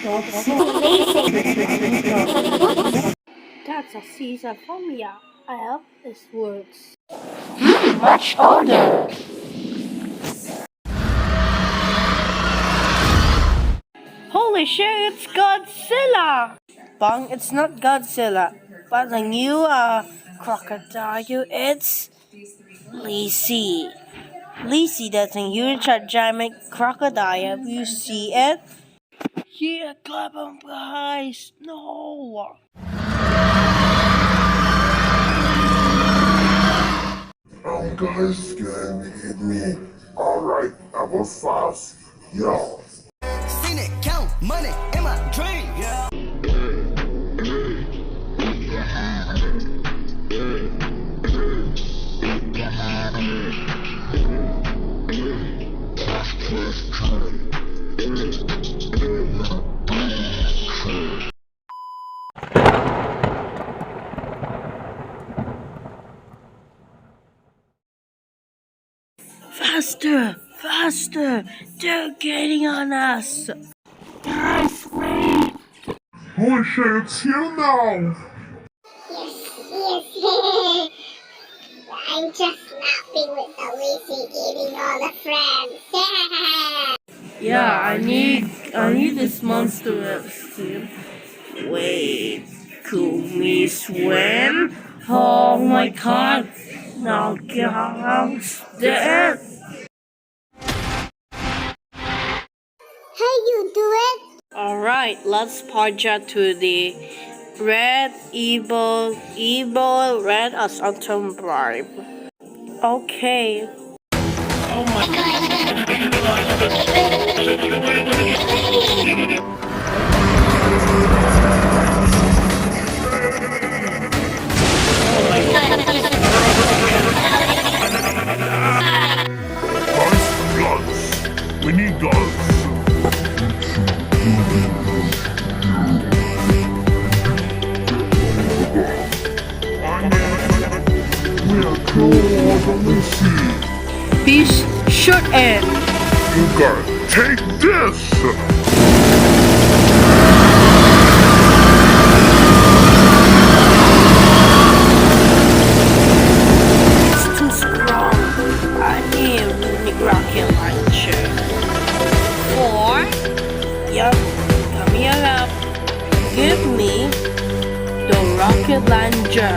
That's amazing. That's a Caesar from me. I hope this works. Much older. Holy shit, it's Godzilla! Bong, it's not Godzilla, but a new crocodile. It's Lacey. Lacey, that's a huge giant crocodile. You see it? Yeah, clap on guys. No. Guys can hit me. Alright, I was fast. Yo. Seen it, count money in my dream. Yeah. Faster, faster! They're getting on us. Holy shit, it's you now! Yes. I'm just laughing with the lazy eating all the friends. Yeah, I need this monster to wait. Could we swim? Oh my god! Now get out there! Hey, you do it? Alright, let's project to the red evil red assaultum bribe. Okay. Oh my Guns. We need guns. We're cold on the sea. Peace, short end. You gotta take this! It's too strong. I need a unique rocket launcher. 4. Yup, come here up. Give me the rocket launcher.